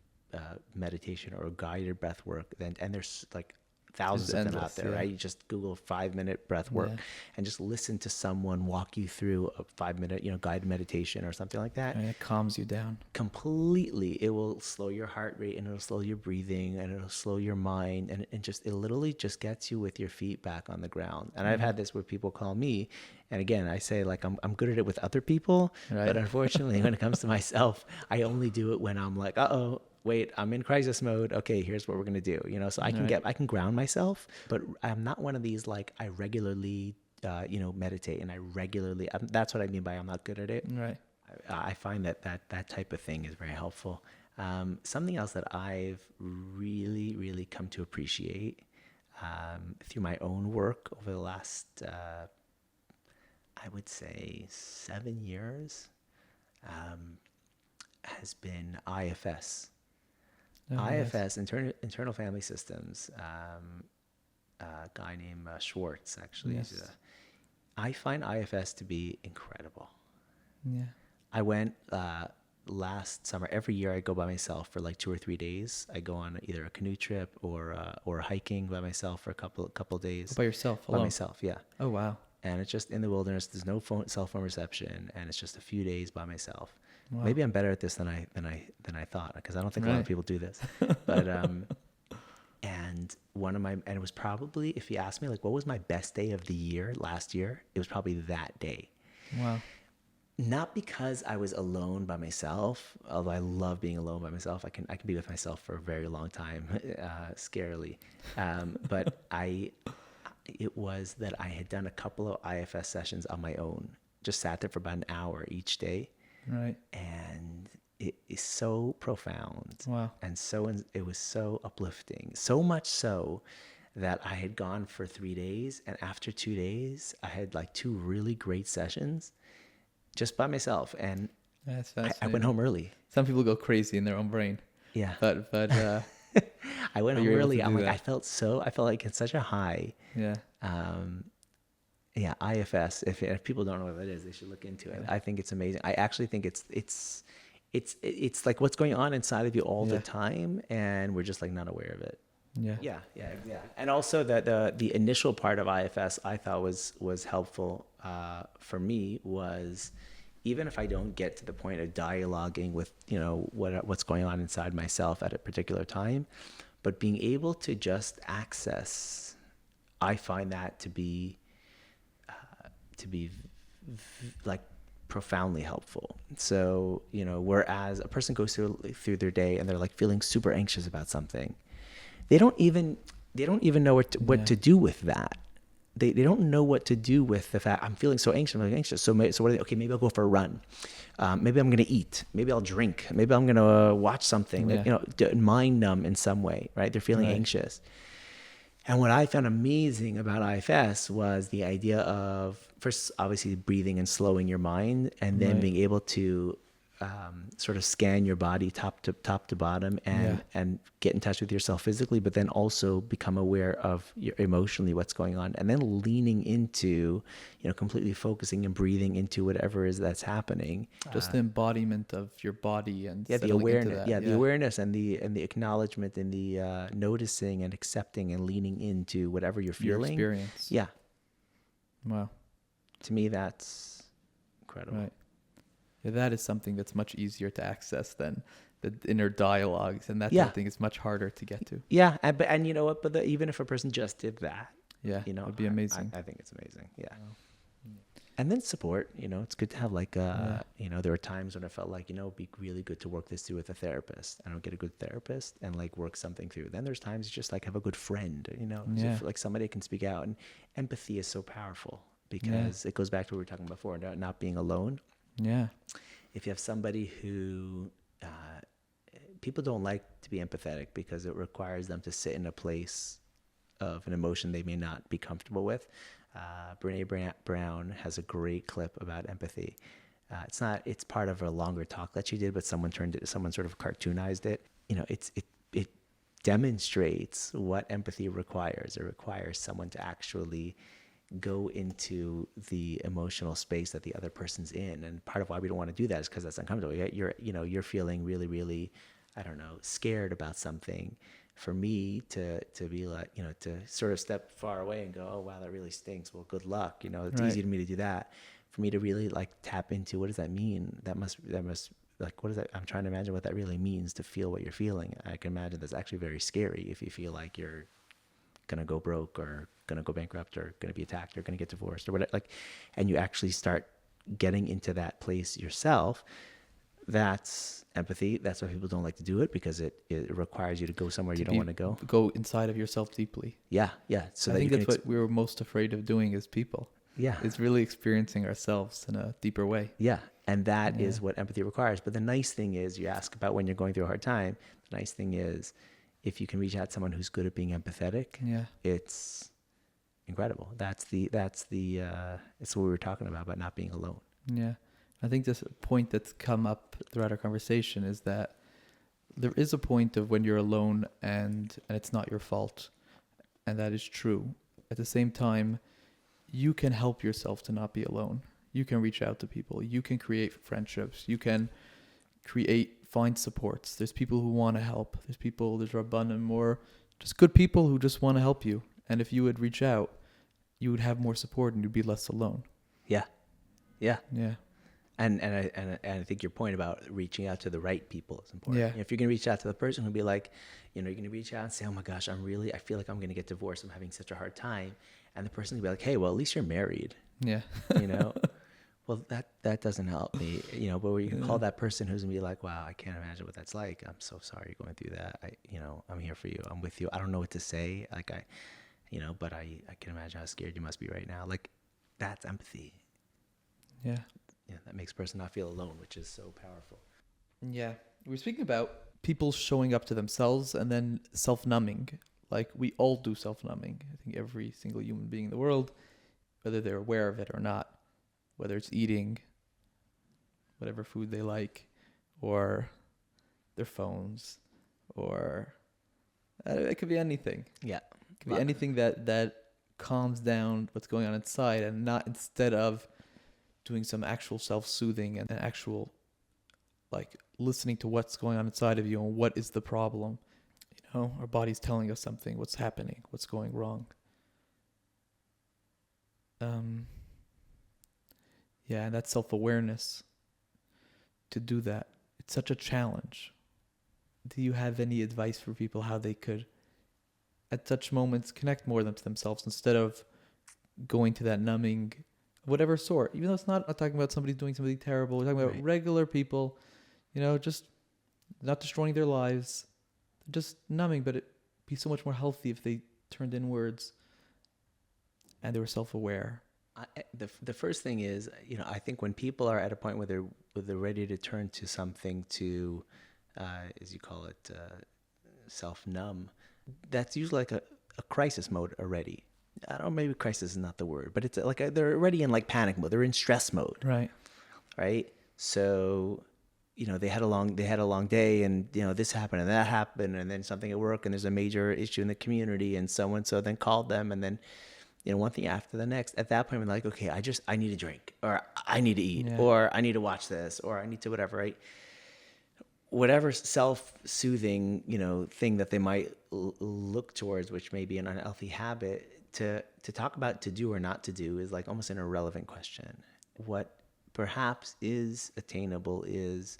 meditation or a guided breath work and there's like thousands of them out there, right? You just Google 5-minute breath work and just listen to someone walk you through a 5-minute, guided meditation or something like that. And it calms you down Completely. It will slow your heart rate and it'll slow your breathing and it'll slow your mind and it literally just gets you with your feet back on the ground. And I've had this where people call me, and again, I say like I'm good at it with other people, but unfortunately when it comes to myself, I only do it when I'm like, wait, I'm in crisis mode. Okay, here's what we're gonna do. So I can ground myself, but I'm not one of these like I regularly, meditate and I regularly. That's what I mean by I'm not good at it. right I find that type of thing is very helpful. Something else that I've really, really come to appreciate through my own work over the last, I would say 7 years, has been IFS. IFS, internal family systems. A guy named Schwartz, actually. Yes. I find IFS to be incredible. Yeah. I went last summer. Every year I go by myself for like 2 or 3 days. I go on either a canoe trip or hiking by myself for a couple days. By yourself, By alone? myself, yeah. Oh, wow. And it's just in the wilderness. There's no cell phone reception, and it's just a few days by myself. Wow. Maybe I'm better at this than I thought, because I don't think a lot of people do this. But and it was probably, if you ask me like what was my best day of the year last year, it was probably that day. Wow. Not because I was alone by myself, although I love being alone by myself. I can be with myself for a very long time, scarily. But it was that I had done a couple of IFS sessions on my own, just sat there for about an hour each day. Right. And it is so profound. Wow. And it was so uplifting. So much so that I had gone for 3 days, and after 2 days, I had like 2 really great sessions just by myself. And That's I fascinating. went home early. Some people go crazy in their own brain. Yeah. But I went home you're able early. to I'm do like, that. I felt like it's such a high. yeah. Yeah, IFS. If people don't know what that is, they should look into it. I think it's amazing. I actually think it's like what's going on inside of you all the time, and we're just like not aware of it. Yeah. Yeah. And also that the initial part of IFS I thought was helpful for me was, even if I don't get to the point of dialoguing with what's going on inside myself at a particular time, but being able to just access, I find that to be like profoundly helpful. So whereas a person goes through their day and they're like feeling super anxious about something, they don't even know what to do with that. They don't know what to do with the fact I'm feeling so anxious. I'm anxious. So what are they? Okay, maybe I'll go for a run. Maybe I'm going to eat. Maybe I'll drink. Maybe I'm going to watch something. Mind numb in some way, right? They're feeling anxious. And what I found amazing about IFS was the idea of, first, obviously breathing and slowing your mind, and then being able to sort of scan your body top to bottom and get in touch with yourself physically, but then also become aware of your emotionally what's going on, and then leaning into, completely focusing and breathing into whatever is that's happening. Just the embodiment of your body and The settling awareness, into that. the awareness and the acknowledgement and the noticing and accepting and leaning into whatever you're Your feeling. experience. Yeah, Wow. to me that's incredible. Right. Yeah, that is something that's much easier to access than the inner dialogues, and that I think is much harder to get to. Yeah, and you know what? But even if a person just did that, Yeah, it'd be amazing. I think it's amazing. Yeah. And then support, it's good to have there were times when I felt like, it'd be really good to work this through with a therapist. I don't get a good therapist and work something through. Then there's times just have a good friend, somebody can speak out. And empathy is so powerful because it goes back to what we were talking about before, not being alone. Yeah. If you have somebody who, people don't like to be empathetic because it requires them to sit in a place of an emotion they may not be comfortable with. Brene Brown has a great clip about empathy. It's part of a longer talk that she did, but someone sort of cartoonized it. It demonstrates what empathy requires. It requires someone to actually go into the emotional space that the other person's in. And part of why we don't want to do that is because that's uncomfortable. You're feeling really, really, scared about something. For me to be like, to sort of step far away and go, oh, wow, that really stinks. Well, good luck. It's easy for me to do that. For me to really tap into, what does that mean? That must what is that? I'm trying to imagine what that really means to feel what you're feeling. I can imagine that's actually very scary if you feel like you're going to go broke or going to go bankrupt or going to be attacked or going to get divorced or whatever. And you actually start getting into that place yourself. That's empathy. That's why people don't like to do it, because it requires you to go somewhere you don't want to go. Go inside of yourself deeply. Yeah. So I think that's what we're most afraid of doing as people. Yeah. It's really experiencing ourselves in a deeper way. Yeah. And that is what empathy requires. But the nice thing is, you ask about when you're going through a hard time. The nice thing is, if you can reach out to someone who's good at being empathetic, it's incredible. It's what we were talking about not being alone. Yeah. I think this point that's come up throughout our conversation is that there is a point of when you're alone and it's not your fault. And that is true. At the same time, you can help yourself to not be alone. You can reach out to people. You can create friendships. You can find supports. There's people who want to help. There's Rabbanim, more just good people who just want to help you. And if you would reach out, you would have more support and you'd be less alone. Yeah. Yeah. Yeah. And I think your point about reaching out to the right people is important. Yeah. If you're going to reach out to the person who'll be like, you're going to reach out and say, oh my gosh, I feel like I'm going to get divorced. I'm having such a hard time. And the person will be like, hey, well, at least you're married. Yeah. Well, that doesn't help me, but where you can call that person who's going to be like, wow, I can't imagine what that's like. I'm so sorry you're going through that. I'm here for you. I'm with you. I don't know what to say. But I can imagine how scared you must be right now. That's empathy. Yeah. Yeah, that makes a person not feel alone, which is so powerful. Yeah. We're speaking about people showing up to themselves and then self-numbing. We all do self-numbing. I think every single human being in the world, whether they're aware of it or not, whether it's eating whatever food they like, or their phones, or it could be anything. Yeah. It could be anything that calms down what's going on inside, and not instead of doing some actual self-soothing and actual listening to what's going on inside of you and what is the problem. Our body's telling us something, what's happening, what's going wrong. Yeah, and that self-awareness, to do that, it's such a challenge. Do you have any advice for people how they could, at such moments, connect more to themselves instead of going to that numbing, whatever sort? Even though it's not talking about somebody doing something terrible, we're talking about regular people, just not destroying their lives, just numbing, but it'd be so much more healthy if they turned inwards and they were self-aware. The first thing is, I think when people are at a point where they're ready to turn to something to, as you call it, self-numb, that's usually a crisis mode already. I don't know, maybe crisis is not the word, but it's they're already in panic mode. They're in stress mode. Right. So, they had a long day, and this happened and that happened, and then something at work, and there's a major issue in the community, and so and so then called them, and then one thing after the next. At that point, I'm like, okay, I need a drink, or I need to eat, Yeah. or I need to watch this, or I need to whatever, right? Whatever self-soothing, thing that they might look towards, which may be an unhealthy habit, to talk about to do or not to do is like almost an irrelevant question. What perhaps is attainable is,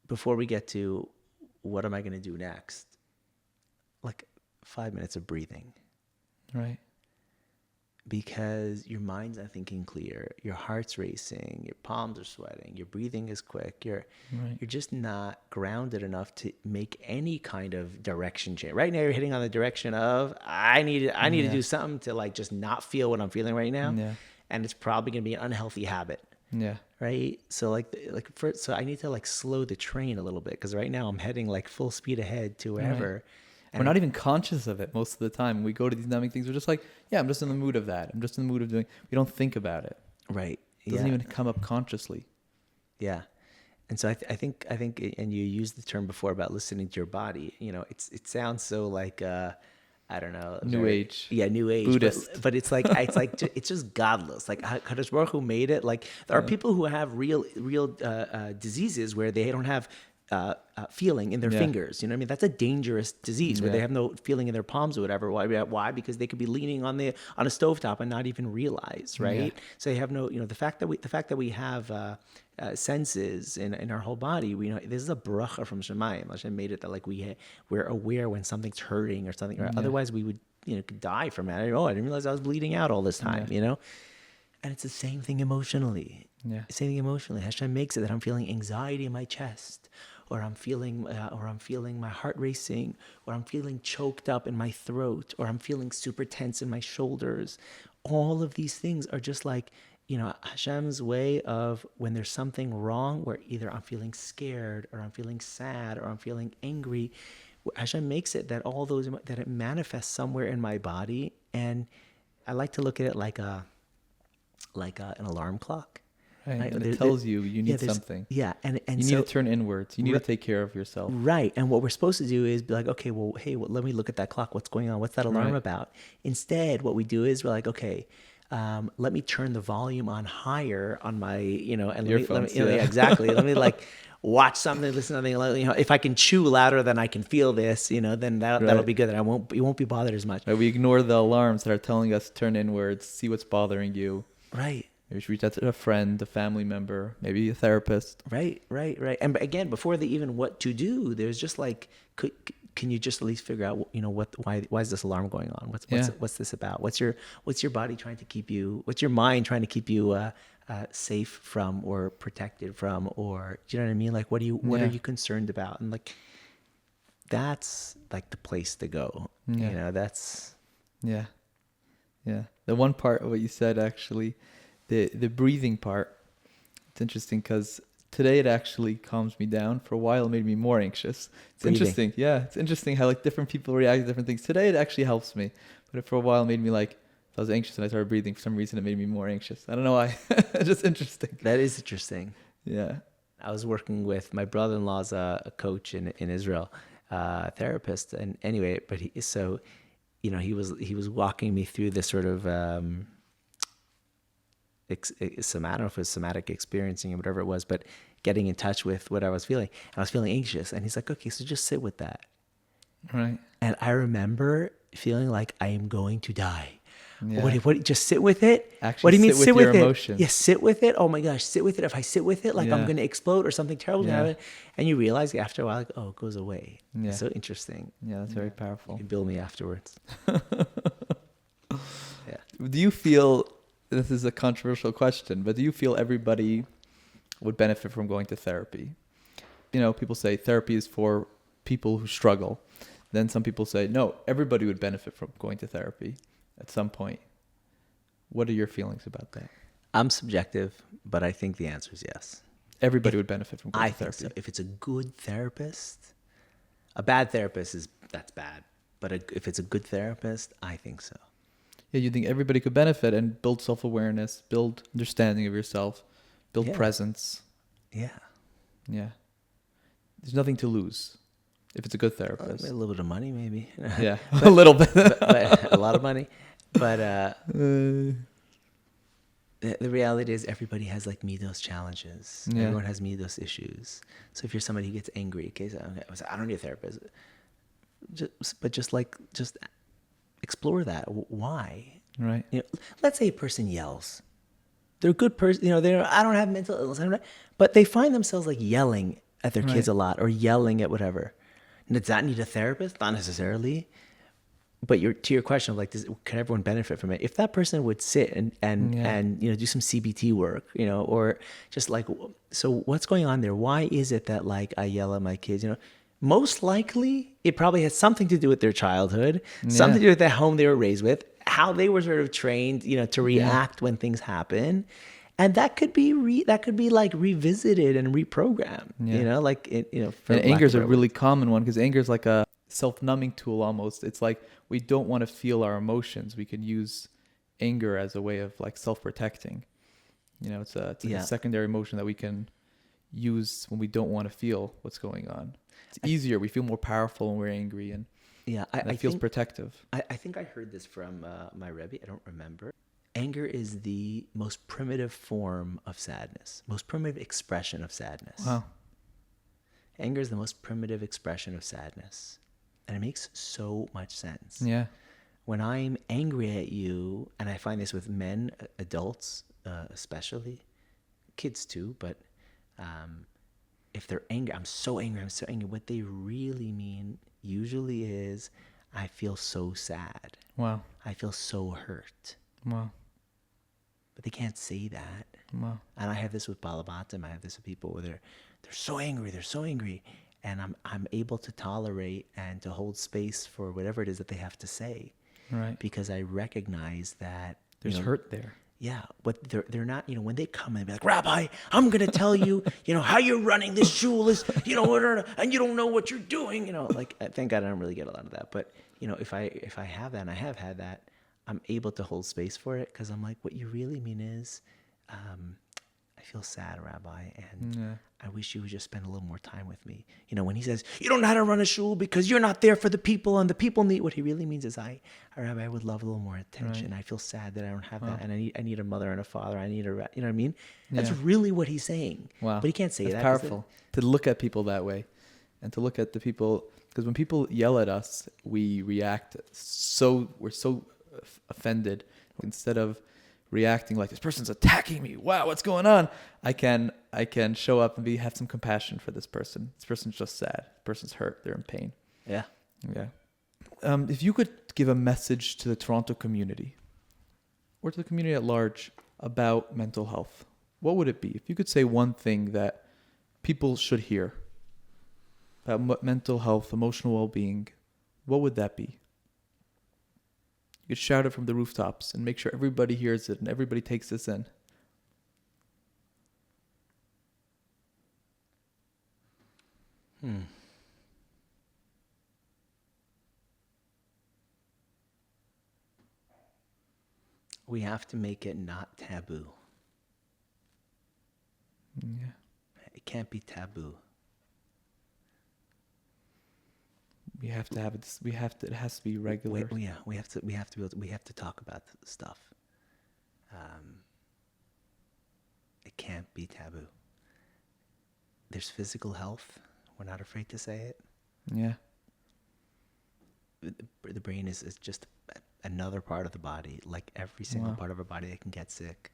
before we get to what am I going to do next, like 5 minutes of breathing. Right. Because your mind's not thinking clear, your heart's racing, your palms are sweating, your breathing is quick, you're just not grounded enough to make any kind of direction change. Right now you're hitting on the direction of I need to do something to like just not feel what I'm feeling right now. Yeah. And it's probably going to be an unhealthy habit. Yeah. Right. So so I need to like slow the train a little bit, because right now I'm heading like full speed ahead to wherever. Right. We're not even conscious of it most of the time. We go to these numbing things. We're just like, yeah, I'm just in the mood of that. I'm just in the mood of doing. We don't think about it. Right. It doesn't even come up consciously. Yeah. And so I think, and you used the term before about listening to your body. It sounds so like, I don't know, New Age. Yeah, New Age. Buddhist. But it's like it's just godless. Like Kadosh Baruch Hu made it. Like there are people who have real diseases where they don't have feeling in their fingers. You know what I mean? That's a dangerous disease where they have no feeling in their palms or whatever. Why? Because they could be leaning on a stovetop and not even realize, right? So they have no, the fact that we have senses in our whole body, we know this is a bracha from Shemayim. Hashem made it that like we're aware when something's hurting or something, or otherwise we would could die from it. Oh, I didn't realize I was bleeding out all this time. And it's the same thing emotionally. Yeah. Same thing emotionally. Hashem makes it that I'm feeling anxiety in my chest, or I'm feeling my heart racing, or I'm feeling choked up in my throat, or I'm feeling super tense in my shoulders. All of these things are just like, Hashem's way of, when there's something wrong, where either I'm feeling scared, or I'm feeling sad, or I'm feeling angry, Hashem makes it that all those, that it manifests somewhere in my body. And I like to look at it like an alarm clock. Right. And it tells you need something. Yeah. And you need to turn inwards. You need to take care of yourself. Right. And what we're supposed to do is be like, okay, well, hey, let me look at that clock. What's going on? What's that alarm about? Instead, what we do is we're like, okay, let me turn the volume on higher on my, and earphones. Exactly. Let me like watch something, listen to something. If I can chew louder than I can feel this, then that'll be good. And you won't be bothered as much. Right, we ignore the alarms that are telling us turn inwards, see what's bothering you. Right. Maybe you should reach out to a friend, a family member, maybe a therapist. Right. And again, before what to do, there's just like, can you just at least figure out, why is this alarm going on? What's this about? What's your body trying to keep you? What's your mind trying to keep you safe from, or protected from, or do you know what I mean? Like, what are you concerned about? And like, that's like the place to go. Yeah. That's. Yeah. Yeah. The one part of what you said, actually, the breathing part, it's interesting because today it actually calms me down. For a while it made me more anxious. It's breathing. Interesting. Yeah, it's interesting how like different people react to different things. Today it actually helps me, but for a while it made me like, if I was anxious and I started breathing, for some reason it made me more anxious. I don't know why. It's just interesting. That is interesting. Yeah. I was working with my brother-in-law's a coach in Israel, therapist, and anyway, but he was walking me through this sort of I don't know if it was somatic experiencing or whatever it was, but getting in touch with what I was feeling. And I was feeling anxious, and he's like, okay, so just sit with that. Right. And I remember feeling like I am going to die. Yeah. What? Just sit with it? Actually, What do you mean sit with your it? emotions. Yeah, sit with it. Oh my gosh, sit with it. If I sit with it, like I'm going to explode or something terrible going to happen. And you realize after a while, like, oh, it goes away. Yeah. It's so interesting. Yeah, that's very powerful. You can bill me afterwards. Yeah. Do you feel, this is a controversial question, but do you feel everybody would benefit from going to therapy? People say therapy is for people who struggle. Then some people say, no, everybody would benefit from going to therapy at some point. What are your feelings about that? I'm subjective, but I think the answer is yes. Everybody would benefit from going to think therapy. so. If it's a good therapist, a bad therapist that's bad. But if it's a good therapist, I think so. Yeah, you think everybody could benefit and build self-awareness, build understanding of yourself, build presence. Yeah. Yeah. There's nothing to lose if it's a good A therapist. little bit of money, maybe. Yeah, a little bit. But a lot of money. But the reality is everybody has like Midos challenges. Yeah. Everyone has Midos issues. So if you're somebody who gets angry, okay, so I don't need a therapist. Just explore that. Why? Right. Let's say a person yells. They're a good person. I don't have mental illness, but they find themselves like yelling at their kids Right. a lot or yelling at whatever. And does that need a therapist? Not necessarily. But to your question of like, can everyone benefit from it? If that person would sit and do some CBT work, or just like, so what's going on there? Why is it that like I yell at my kids? Most likely it probably has something to do with their childhood, something to do with the home they were raised with, how they were sort of trained, to react when things happen. And that could be like revisited and reprogrammed, for And lack anger is of a better really words. common one because anger is like a self-numbing tool almost. It's like we don't want to feel our emotions. We can use anger as a way of like self-protecting. It's like a secondary emotion that we can use when we don't want to feel what's going on. It's easier. We feel more powerful when we're angry, and it feels protective. I think I heard this from my Rebbe. I don't remember. Anger is the most primitive form of sadness, most primitive expression of sadness. Wow. Anger is the most primitive expression of sadness. And it makes so much sense. Yeah. When I'm angry at you, and I find this with men, adults especially, kids too, but if they're angry, I'm so angry, what they really mean usually is, I feel so sad. Wow. I feel so hurt. Wow. But they can't say that. Wow. And I have this with Balabatim. I have this with people where they're so angry, and I'm able to tolerate and to hold space for whatever it is that they have to say, Right. because I recognize that There's hurt there. Yeah, but they're not. When they come and be like, Rabbi, I'm gonna tell you, how you're running this shul is, and you don't know what you're doing, like thank God I don't really get a lot of that. But if I have that, and I have had that, I'm able to hold space for it because I'm like, what you really mean is, I feel sad, Rabbi, and I wish you would just spend a little more time with me. When he says, you don't know how to run a shul because you're not there for the people and the people need, what he really means is, Rabbi, I would love a little more attention. Right. I feel sad that I don't have that, and I need a mother and a father. I need you know what I mean? That's Yeah. really what he's saying. Wow. But he can't say That's that. 'cause powerful to look at people that way, and to look at the people, because when people yell at us, we react we're so offended. Instead of reacting like, this person's attacking me, wow, what's going on, I can show up and have some compassion for this person. This person's just sad. This person's hurt. They're in pain. Yeah. Yeah. If you could give a message to the Toronto community or to the community at large about mental health, what would it be? If you could say one thing that people should hear about mental health, emotional well-being, what would that be? You could shout it from the rooftops and make sure everybody hears it and everybody takes this in. We have to make it not taboo. Yeah. It can't be taboo. We have to have it. It has to be regular. We have to talk about the stuff. It can't be taboo. There's physical health. We're not afraid to say it. Yeah. The brain is just another part of the body, like every single part of our body that can get sick.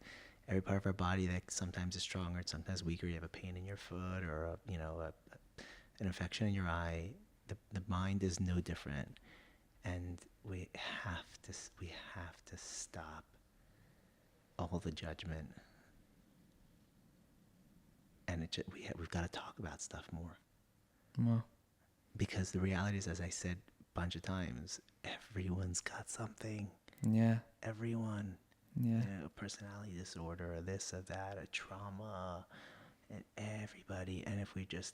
Every part of our body that sometimes is stronger, sometimes weaker. You have a pain in your foot or an infection in your eye. The mind is no different, and we have to stop all the judgment, and we've got to talk about stuff more. Wow. Because the reality is, as I said a bunch of times, everyone's got something. Yeah. Everyone. Yeah. A personality disorder, or this or that, a trauma, and everybody. And if we just,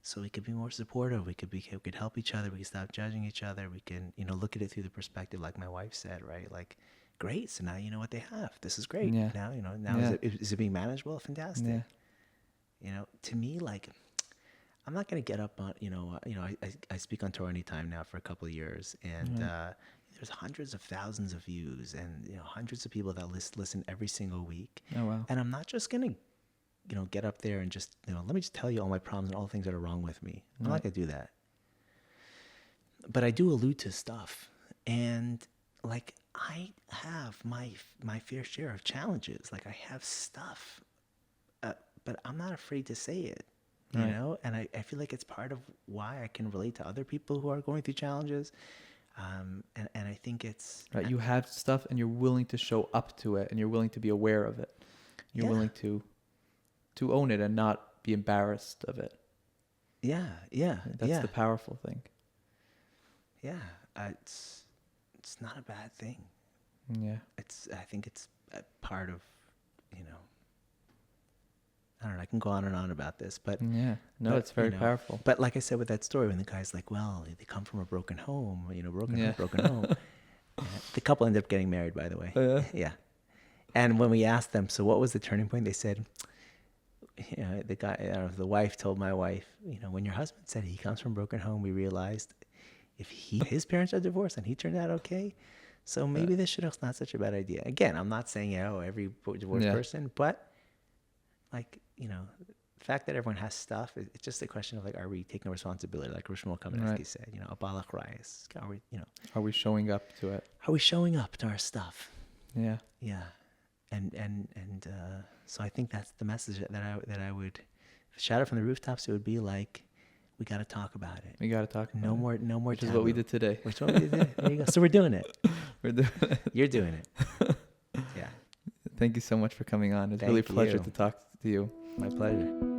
so we could be more supportive, we could help each other, we could stop judging each other, we can, look at it through the perspective, like my wife said, right? Like, great, so now you know what they have. This is great. Yeah. Now, Yeah. is it being manageable? Fantastic. Yeah. to me, like, I'm not going to get up on, I speak on Torah Anytime now for a couple of years, and there's hundreds of thousands of views, and hundreds of people that listen every single week. Oh, wow. And I'm not just going to get up there and just, let me just tell you all my problems and all the things that are wrong with me. I'm not going to do that. But I do allude to stuff, and like, I have my fair share of challenges. Like, I have stuff, but I'm not afraid to say it. And I feel like it's part of why I can relate to other people who are going through challenges. And I think it's... Right, you have stuff and you're willing to show up to it and you're willing to be aware of it. You're willing to own it and not be embarrassed of it. Yeah. That's the powerful thing. Yeah, it's not a bad thing. Yeah. I think it's a part of, I don't know, I can go on and on about this, but... Yeah. No, it's very powerful. But like I said with that story, when the guy's like, well, they come from a broken home, broken home. The couple ended up getting married, by the way. Oh, yeah? Yeah. And when we asked them, so what was the turning point? They said, the wife told my wife, when your husband said he comes from a broken home, we realized if his parents are divorced and he turned out okay, so maybe this shidduch's not such a bad idea. Again, I'm not saying, every divorced person, but like, the fact that everyone has stuff, it's just a question of like, are we taking responsibility? Like Rosh Kamenetsky said, a balach rayas. Are we showing up to it? Are we showing up to our stuff? Yeah. Yeah. And so I think that's the message that I would shout out from the rooftops. It would be like, we got to talk about it. We got to talk about it. No more. Which is what we did today. Which is what we did today. There you go. So we're doing it. You're doing it. Yeah. Thank you so much for coming on. It's really a pleasure to talk to you. My pleasure.